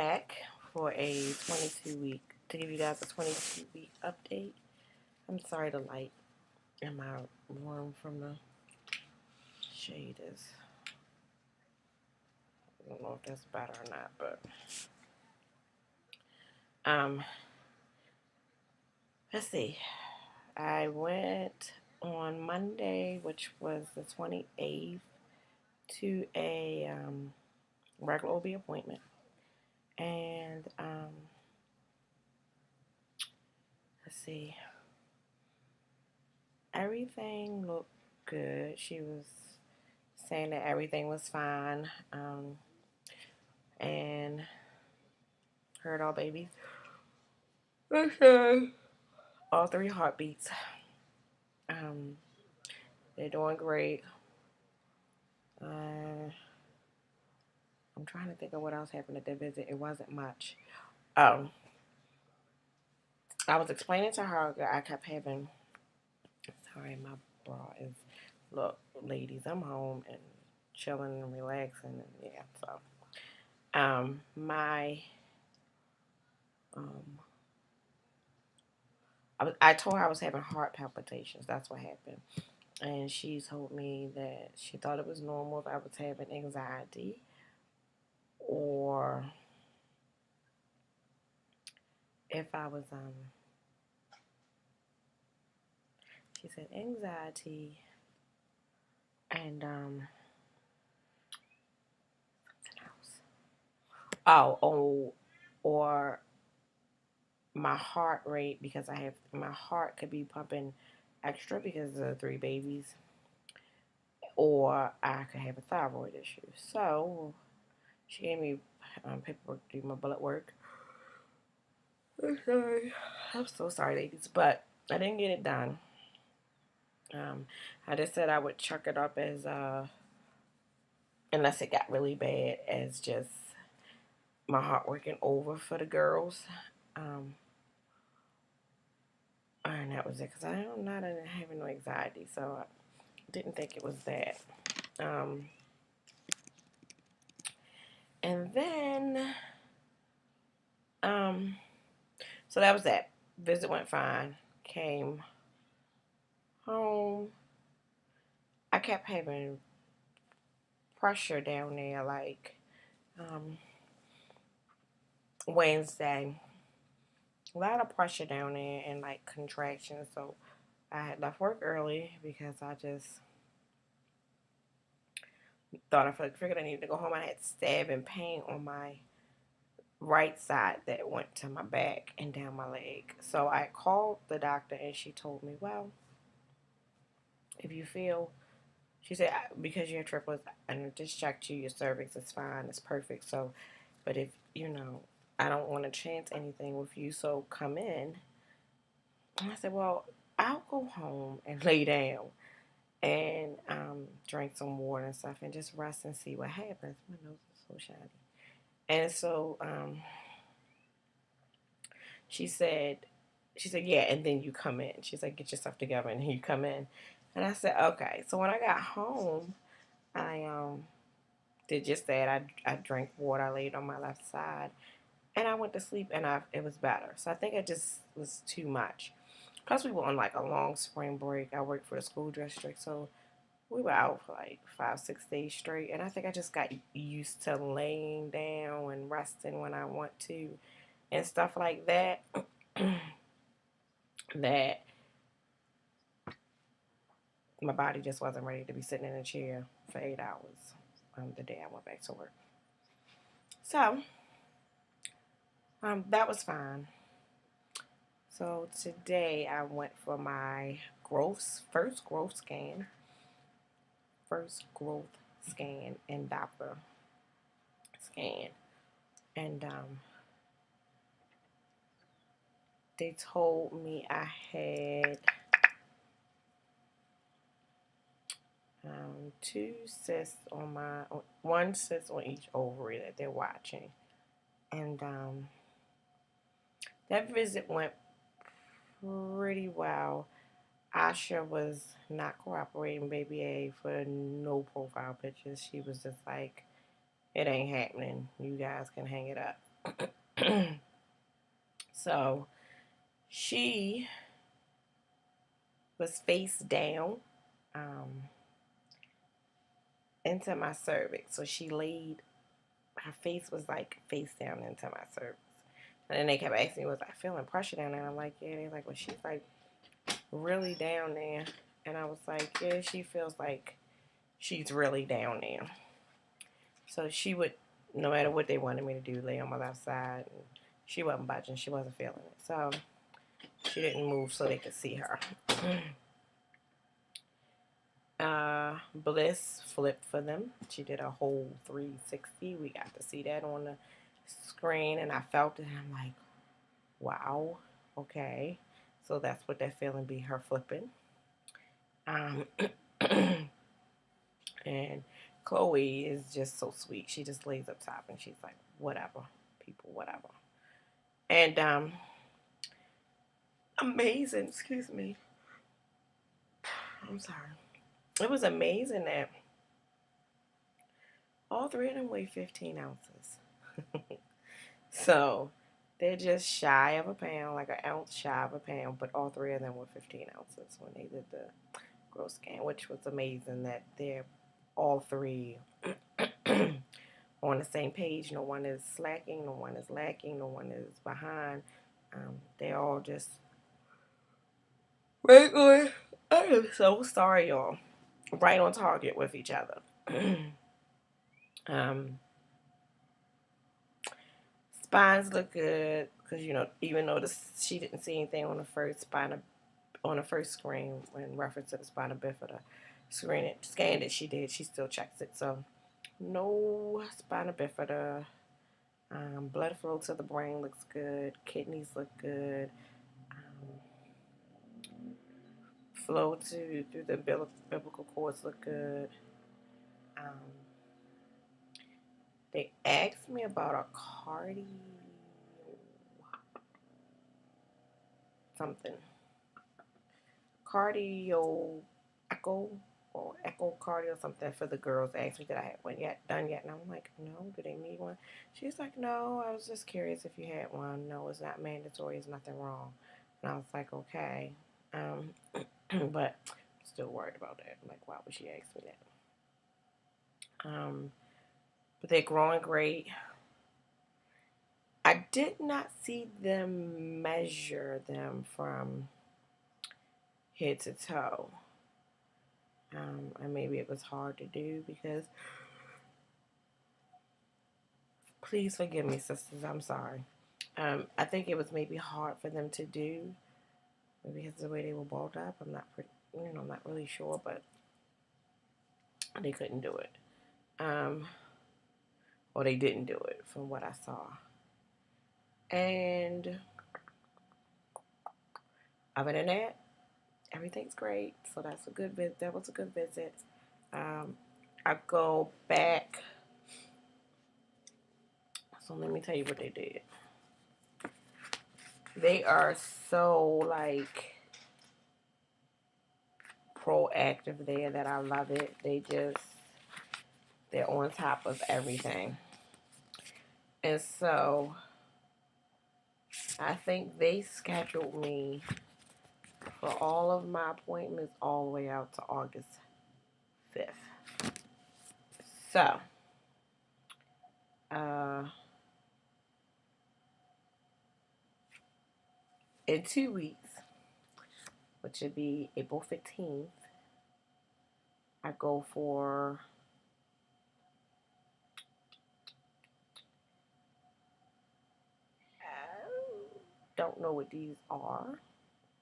back for a 22-week, to give you guys a 22-week update. I'm sorry the light in my room from the shade is, I don't know if that's better or not, but, um, let's see. I went on Monday, which was the 28th, to a regular OB appointment. And, let's see. Everything looked good. She was saying that everything was fine. And heard all babies. Okay. All three heartbeats. Um, they're doing great. I'm trying to think of what else happened at the visit. It wasn't much. Um, I was explaining to her that I kept having. Sorry, my bra is. Look, ladies, I'm home and chilling and relaxing, and yeah. So, my um, I told her I was having heart palpitations. That's what happened. And she told me that she thought it was normal if I was having anxiety, or if I was she said anxiety and something else. Or my heart rate, because I have my heart could be pumping extra because of the three babies, or I could have a thyroid issue. So she gave me paperwork to do my blood work. I'm sorry. I'm so sorry, ladies, but I didn't get it done. I just said I would chuck it up as unless it got really bad, as just my heart working over for the girls. Um, and that was it, because I'm not having no anxiety, so I didn't think it was that. Um, and then, um, so that was that. Visit went fine. Came home. I kept having pressure down there, like um, Wednesday. A lot of pressure down there and like contractions. So I had left work early because I just thought I figured I needed to go home. I had stabbing pain on my right side that went to my back and down my leg. So I called the doctor and she told me, well, if you feel, she said, because you have triplets, and I just checked you, your cervix is fine, it's perfect. So, but if, I don't want to chance anything with you, so come in. And I said, well, I'll go home and lay down and drink some water and stuff and just rest and see what happens. My nose is so shiny. And so she said, yeah, and then you come in. She's like, get yourself together and then you come in. And I said, okay. So when I got home, I did just that. I drank water. I laid on my left side, and I went to sleep, and it was better. So I think it just was too much. Plus, we were on like a long spring break. I worked for the school district, so we were out for like 5, 6 days straight. And I think I just got used to laying down and resting when I want to, and stuff like that. That my body just wasn't ready to be sitting in a chair for 8 hours the day I went back to work. So that was fine. So today I went for my first growth scan and Doppler scan, and they told me I had two cysts on one cyst on each ovary that they're watching, and that visit went pretty well. Asha was not cooperating, baby A, for no profile pictures. She was just like, it ain't happening. You guys can hang it up. So she was face down um, into my cervix. So she laid, her face was like face down into my cervix. And then they kept asking me, was I feeling pressure down there? And I'm like, yeah. They're like, well, she's like really down there. And I was like, yeah, she feels like she's really down there. So she would, no matter what they wanted me to do, lay on my left side. And she wasn't budging. She wasn't feeling it. So she didn't move so they could see her. Bliss flipped for them. She did a whole 360. We got to see that on the screen, and I felt it. And I'm like, wow, okay. So that's what that feeling be, her flipping. Um, and Chloe is just so sweet. She just lays up top and she's like, whatever, people, whatever. And amazing, excuse me. I'm sorry. It was amazing that all three of them weigh 15 ounces. So they're just shy of a pound, like an ounce shy of a pound, but all three of them were 15 ounces when they did the growth scan, which was amazing that they're all three on the same page. No one is slacking, no one is lacking, no one is behind. They're all just regular. I am so sorry, y'all. Right on target with each other. um, Spines look good because even though she didn't see anything on the first screen in reference to the spina bifida scan that she did, she still checks it. So no spina bifida. Blood flow to the brain looks good. Kidneys look good. Flow through the umbilical cords look good. Um, they asked me about a something. Cardio echo or echocardio something for the girls. They asked me did I have one done yet, and I'm like, no. Do they need one? She's like, no. I was just curious if you had one. No, it's not mandatory. There's nothing wrong. And I was like, okay, but I'm still worried about that. I'm like, why would she ask me that? But they're growing great. I did not see them measure them from head to toe. And maybe it was hard to do because, please forgive me, sisters, I'm sorry. I think it was maybe hard for them to do, maybe because of the way they were balled up. I'm not really sure, but they couldn't do it. Or they didn't do it from what I saw. And other than that, everything's great. So that's a good visit. That was a good visit. I go back. So let me tell you what they did. They are so like proactive there that I love it. They're on top of everything. And so I think they scheduled me for all of my appointments all the way out to August 5th. So, uh, in 2 weeks, which would be April 15th, I go for don't know what these are.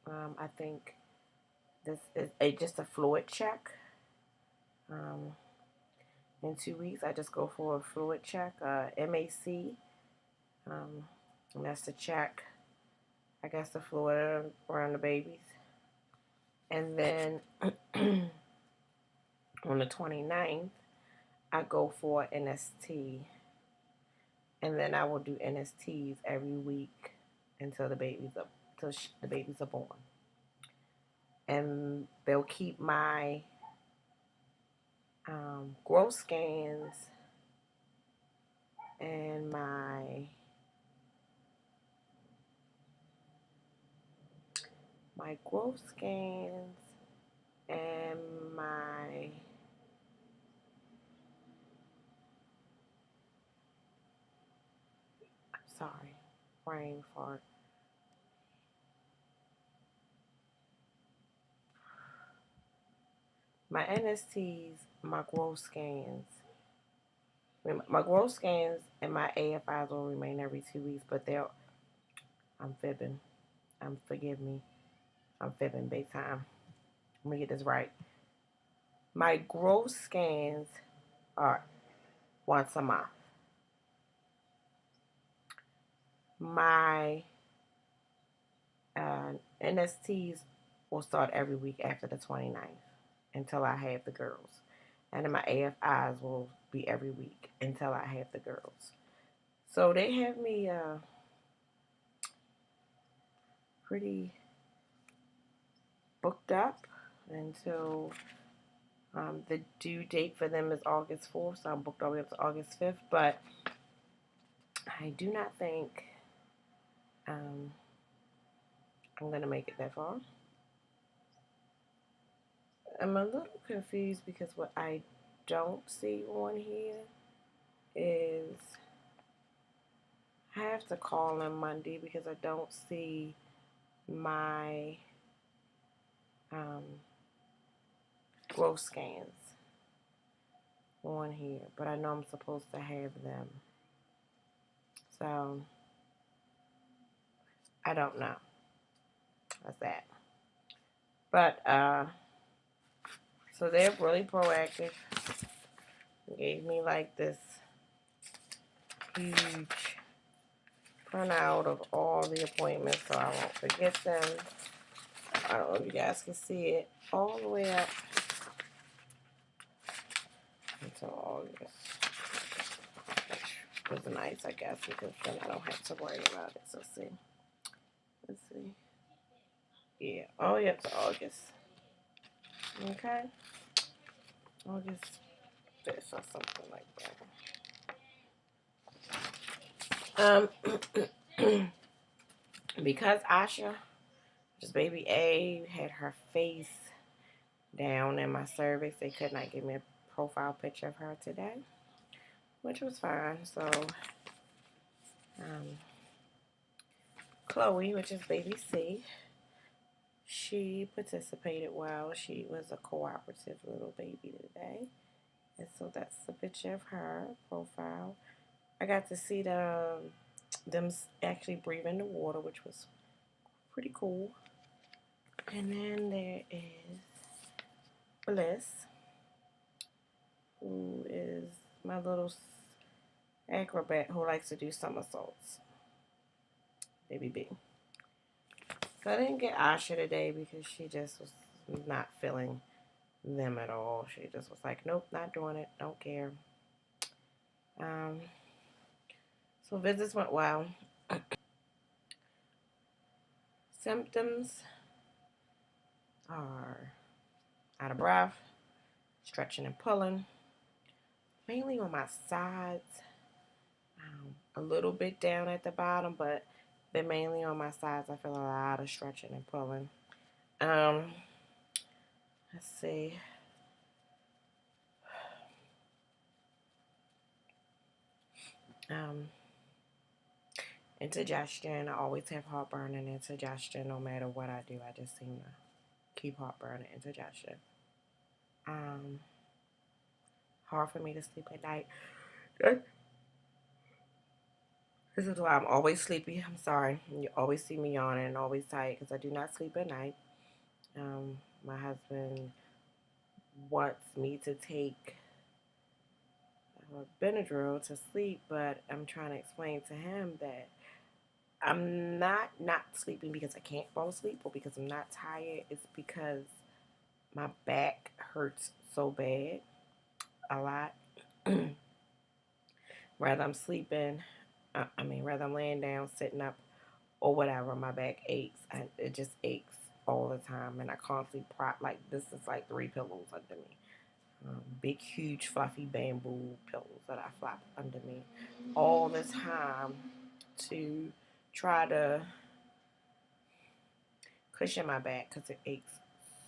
I think this is just a fluid check. Um, in 2 weeks, I just go for a fluid check, MAC. And that's to check, I guess, the fluid around the babies. And then on the 29th, I go for NST. And then I will do NSTs every week until the babies are born. And they'll keep my growth scans and my my growth scans and my sorry, brain fart. My NSTs, my growth scans. My growth scans and my AFIs will remain every 2 weeks, but I'm fibbing. Forgive me. I'm fibbing big time. Let me get this right. My growth scans are once a month. My NSTs will start every week after the 29th until I have the girls. And then my AFIs will be every week until I have the girls. So they have me pretty booked up until the due date for them is August 4th, so I'm booked all the way up to August 5th. But I do not think I'm going to make it that far. I'm a little confused because what I don't see on here is I have to call them Monday because I don't see my growth scans on here, but I know I'm supposed to have them. So I don't know. That's that. But so they're really proactive. Gave me like this huge printout of all the appointments so I won't forget them. I don't know if you guys can see it all the way up until August, which was nice, I guess, because then I don't have to worry about it. So see, let's see. Yeah, all the way up to August. Okay, August 5th or something like that. Because Asha, just baby A, had her face down in my cervix, they could not give me a profile picture of her today, which was fine. So, Chloe, which is baby C, she participated well. She was a cooperative little baby today. And so that's the picture of her profile. I got to see them actually breathe in the water, which was pretty cool. And then there is Bliss, who is my little acrobat who likes to do somersaults. Baby B. So I didn't get Asha today because she just was not feeling them at all. She just was like, nope, not doing it. Don't care. So visits went well. Symptoms are out of breath, stretching and pulling, mainly on my sides, a little bit down at the bottom, but mainly on my sides. I feel a lot of stretching and pulling. Let's see. Indigestion. I always have heartburn and indigestion no matter what I do. I just seem to keep heartburn and indigestion. Hard for me to sleep at night. This is why I'm always sleepy. I'm sorry. You always see me yawning and always tired because I do not sleep at night. My husband wants me to take Benadryl to sleep, but I'm trying to explain to him that I'm not sleeping because I can't fall asleep or because I'm not tired. It's because my back hurts so bad a lot. Rather I'm sleeping, rather I'm laying down, sitting up, or whatever, my back aches. It just aches all the time, and I constantly prop like this is like 3 pillows under me. Big, huge, fluffy bamboo pillows that I flop under me all the time to try to cushion my back because it aches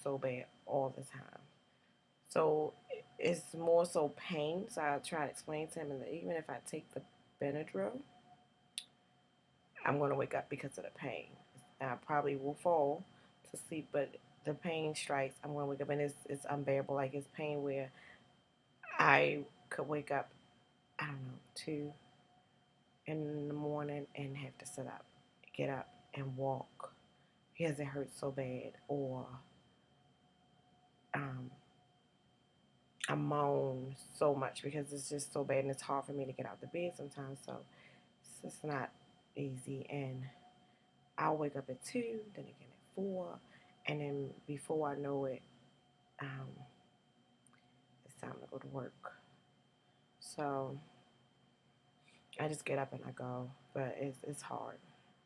so bad all the time. So it's more so pain. So I try to explain to him that even if I take the Benadryl, I'm going to wake up because of the pain. I probably will fall to sleep, but the pain strikes. I'm going to wake up, and it's unbearable. Like it's pain where I could wake up, I don't know, 2 in the morning and have to sit up, get up, and walk because it hurts so bad, or um, I moan so much because it's just so bad and it's hard for me to get out of the bed sometimes. So it's just not easy. And I'll wake up at 2, then again at 4, and then before I know it, um, it's time to go to work. So I just get up and I go, but it's hard.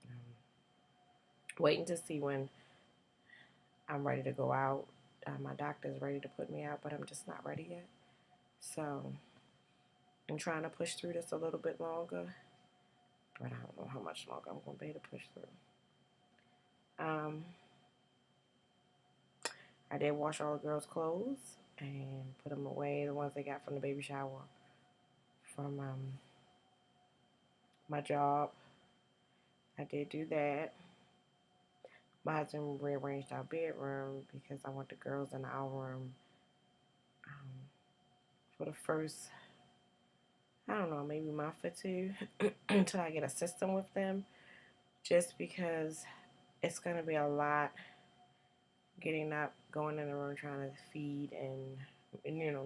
Um, Waiting to see when I'm ready to go out. My doctor's ready to put me out, but I'm just not ready yet. So I'm trying to push through this a little bit longer, but I don't know how much longer I'm going to be able to push through. I did wash all the girls' clothes and put them away, the ones they got from the baby shower from my job. I did do that. My husband rearranged our bedroom because I want the girls in our room um, for the first, I don't know, maybe month or two until I get a system with them. Just because it's going to be a lot getting up, going in the room, trying to feed and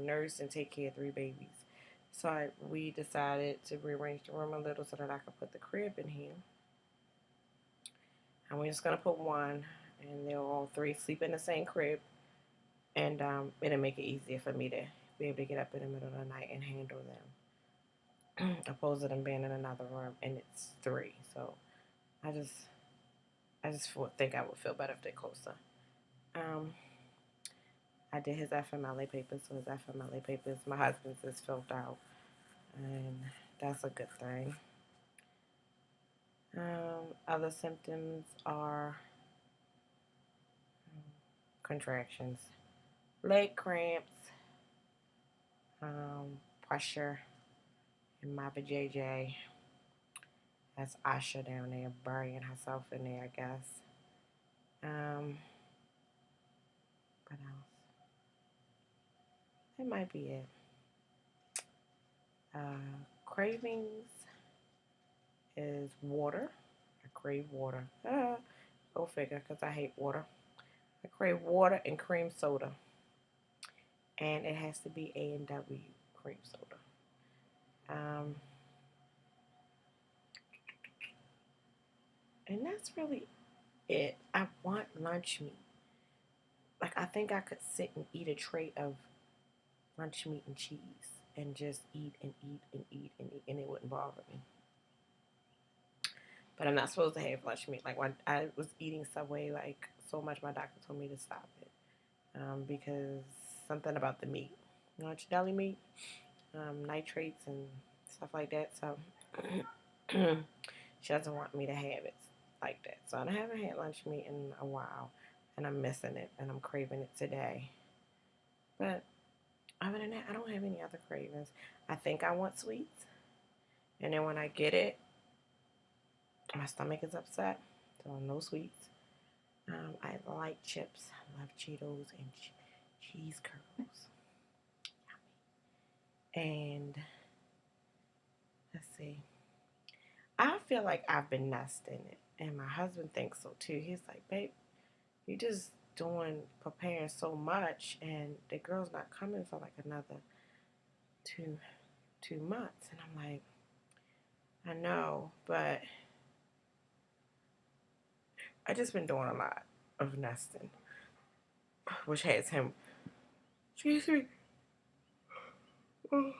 nurse and take care of 3 babies. So we decided to rearrange the room a little so that I could put the crib in here. And we're just going to put one, and they'll all 3 sleep in the same crib. And it'll make it easier for me to be able to get up in the middle of the night and handle them. Opposed to them being in another room, and it's 3. So I just think I would feel better if they're closer. I did his FMLA papers, so his FMLA papers, my husband's is filled out, and that's a good thing. Other symptoms are contractions, leg cramps, pressure in my vajayjay. That's Asha down there burying herself in there, I guess. What else? That might be it. Cravings is water. I crave water. Go figure, because I hate water. I crave water and cream soda. And it has to be A&W cream soda. And that's really it. I want lunch meat. Like, I think I could sit and eat a tray of lunch meat and cheese and just eat and eat and eat and eat, and it wouldn't bother me. But I'm not supposed to have lunch meat. Like, when I was eating Subway, like, so much, my doctor told me to stop it. Because something about the meat. You know, it's deli meat, nitrates and stuff like that. So she doesn't want me to have it like that. So I haven't had lunch meat in a while, and I'm missing it, and I'm craving it today. But other than that, I don't have any other cravings. I think I want sweets, and then when I get it, my stomach is upset. So no sweets. I like chips. I love Cheetos and cheese curls. And let's see. I feel like I've been nesting it, and my husband thinks so too. He's like, "Babe, you just preparing so much, and the girl's not coming for like another two months." And I'm like, "I know, but I just been doing a lot of nesting, which has him, excuse me, oh,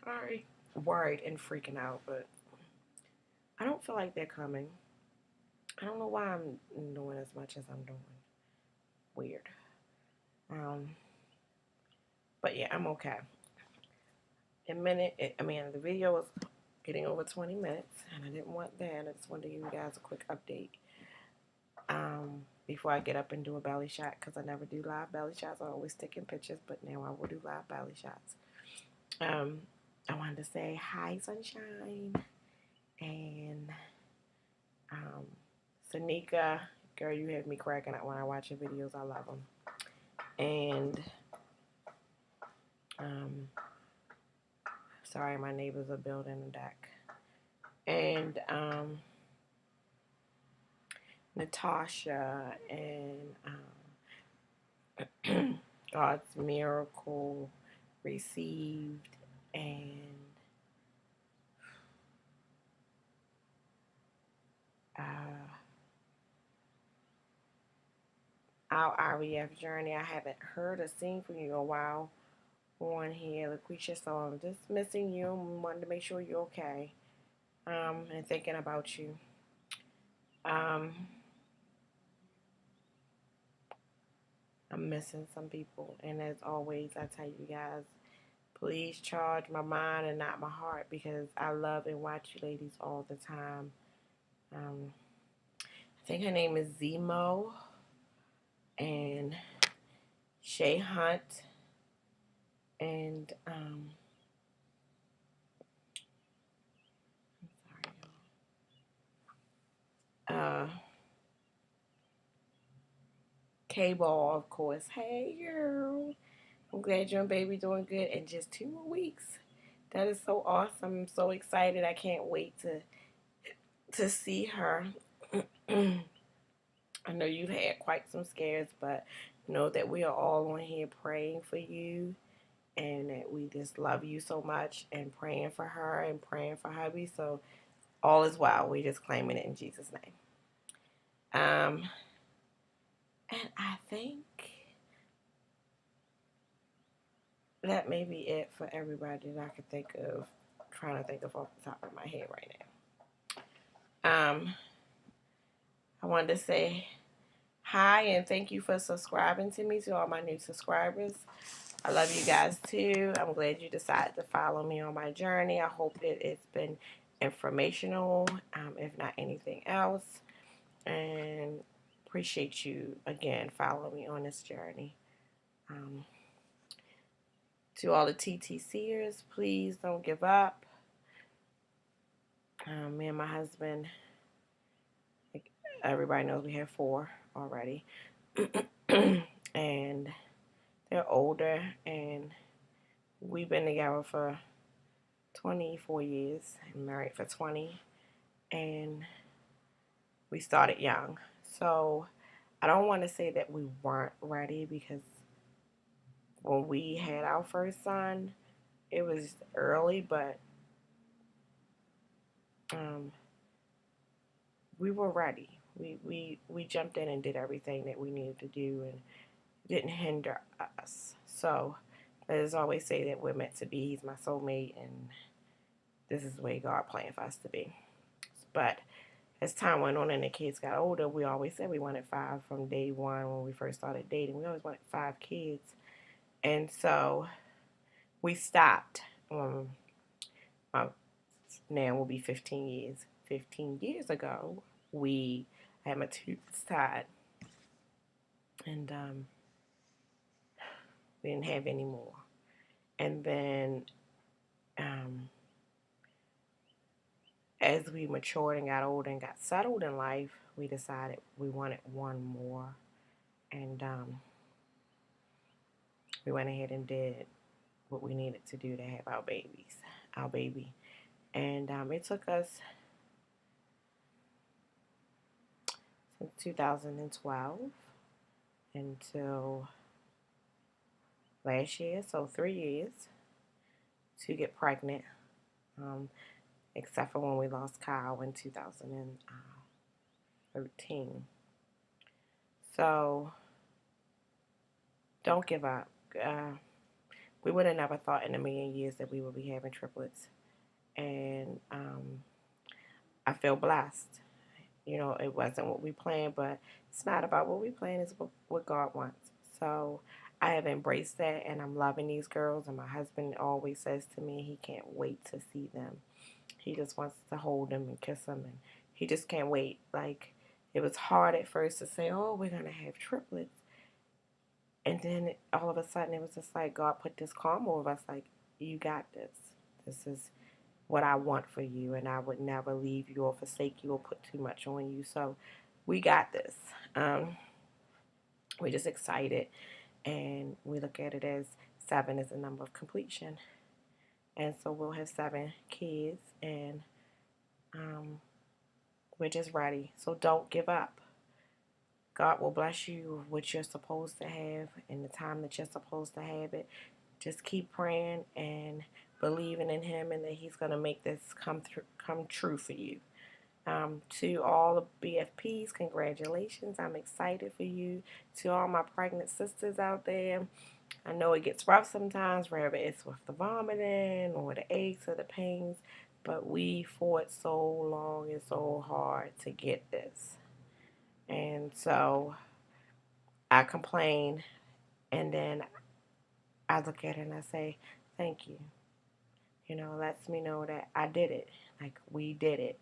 sorry, worried and freaking out. But I don't feel like they're coming. I don't know why I'm doing as much as I'm doing. Weird. Um, but yeah, I'm okay. The video was getting over 20 minutes, and I didn't want that. I just wanted to give you guys a quick update. before I get up and do a belly shot, because I never do live belly shots. I always stick in pictures, but now I will do live belly shots. I wanted to say hi, Sunshine, and Sanika. Girl, you have me cracking up when I watch your videos. I love them. And sorry, my neighbors are building a deck. And Natasha and God's Miracle Received, and our REF journey. I haven't heard or seen from you in a while on here, Lucretia, so I'm just missing you and wanted to make sure you're okay, and thinking about you. I'm missing some people, and as always, I tell you guys, please charge my mind and not my heart, because I love and watch you ladies all the time. I think her name is Zemo, and Shay Hunt, and K-Ball, of course. Hey, girl. I'm glad you and baby doing good. And just 2 more weeks. That is so awesome. I'm so excited. I can't wait to see her. I know you've had quite some scares, but know that we are all on here praying for you, and that we just love you so much, and praying for her and praying for hubby. So all is well. We just claiming it in Jesus' name. And I think that may be it for everybody that I could think of. Trying to think of off the top of my head right now. I wanted to say hi and thank you for subscribing to me, to all my new subscribers. I love you guys too. I'm glad you decided to follow me on my journey. I hope that it's been informational, if not anything else. And appreciate you again following me on this journey. To all the TTCers, please don't give up. Me and my husband, everybody knows we have 4 already. And they're older, and we've been together for 24 years, married for 20, and we started young. So I don't want to say that we weren't ready, because when we had our first son, it was early, but we were ready. We jumped in and did everything that we needed to do, and didn't hinder us. So as I always say, that we're meant to be. He's my soulmate, and this is the way God planned for us to be. But as time went on and the kids got older, we always said we wanted 5 from day one when we first started dating. We always wanted 5 kids. And so we stopped. Now will be 15 years. 15 years ago, I had my tubes tied. And we didn't have any more. And then as we matured and got older and got settled in life, we decided we wanted one more. And we went ahead and did what we needed to do to have our baby. And it took us since 2012 until last year, so 3 years, to get pregnant, except for when we lost Kyle in 2013. So don't give up. We would have never thought in a million years that we would be having triplets. And I feel blessed. You know, it wasn't what we planned, but it's not about what we plan, it's what God wants. So I have embraced that, and I'm loving these girls, and my husband always says to me he can't wait to see them. He just wants to hold them and kiss them, and he just can't wait. Like, it was hard at first to say, oh, we're going to have triplets. And then all of a sudden it was just like God put this calm over us, like, you got this. This is what I want for you, and I would never leave you or forsake you or put too much on you. So we got this. We're just excited, and we look at it as 7 is a number of completion. And so we'll have 7 kids, and we're just ready. So don't give up. God will bless you with what you're supposed to have in the time that you're supposed to have it. Just keep praying and believing in Him, and that He's going to make this come true for you. To all the BFPs, congratulations. I'm excited for you. To all my pregnant sisters out there, I know it gets rough sometimes, whether it's with the vomiting or the aches or the pains, but we fought so long and so hard to get this. And so I complain, and then I look at it and I say, thank you. You know, it lets me know that I did it. Like, we did it.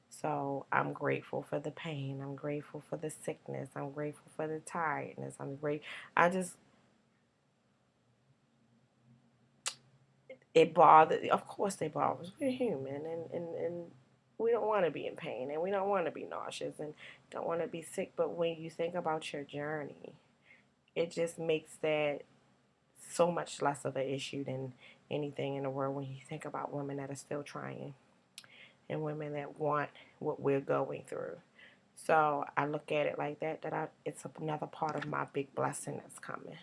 So I'm grateful for the pain. I'm grateful for the sickness. I'm grateful for the tiredness. It bothers, of course they bother us. We're human, and we don't want to be in pain, and we don't want to be nauseous, and don't want to be sick. But when you think about your journey, it just makes that so much less of an issue than anything in the world when you think about women that are still trying and women that want what we're going through. So I look at it like that, it's another part of my big blessing that's coming.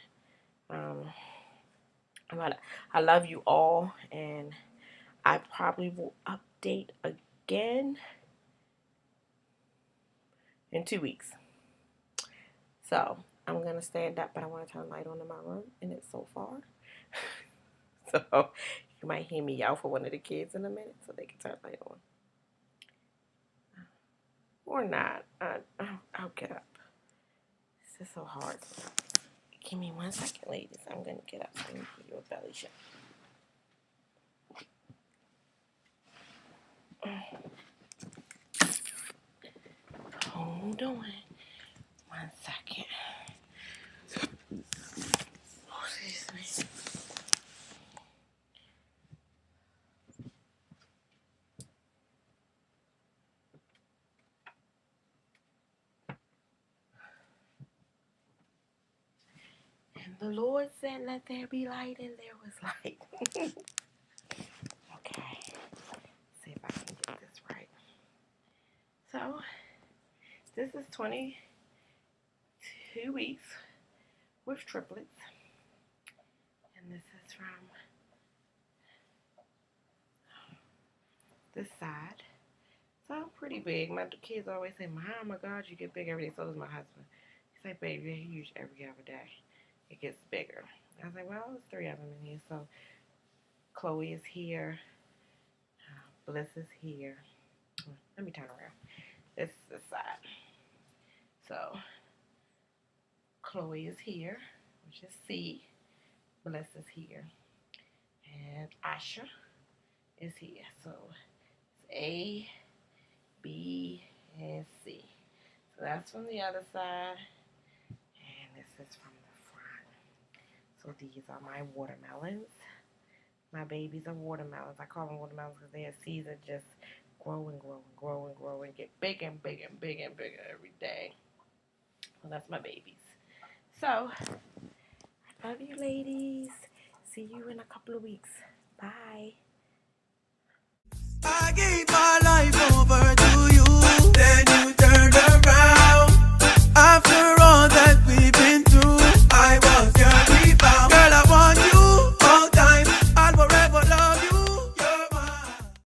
I love you all, and I probably will update again in 2 weeks. So I'm going to stand up, but I want to turn the light on in my room, and it's so far. So you might hear me yell for one of the kids in a minute so they can turn the light on. Or not. I'll get up. This is so hard. Give me 1 second, ladies. I'm going to get up so I can give you a belly shot. Hold on. 1 second. Oh, excuse me. And the Lord said, let there be light, and there was light. Okay. See if I can get this right. So, this is 22 weeks with triplets. And this is from this side. So I'm pretty big. My kids always say, oh my God, you get big every day. So does my husband. He's like, baby, you're huge every other day. It gets bigger. I was like, well, there's 3 of them in here. So Chloe is here. Bliss is here. Let me turn around. This is the side. So Chloe is here, which is C. Bliss is here. And Asha is here. So it's A, B, and C. So that's from the other side. And this is from the front. So these are my watermelons. My babies are watermelons. I call them watermelons because their seeds are just grow and grow and grow and grow and get big and big and big and bigger every day. Well, that's my babies. So, I love you, ladies. See you in a couple of weeks. Bye. I gave my life over to you, then you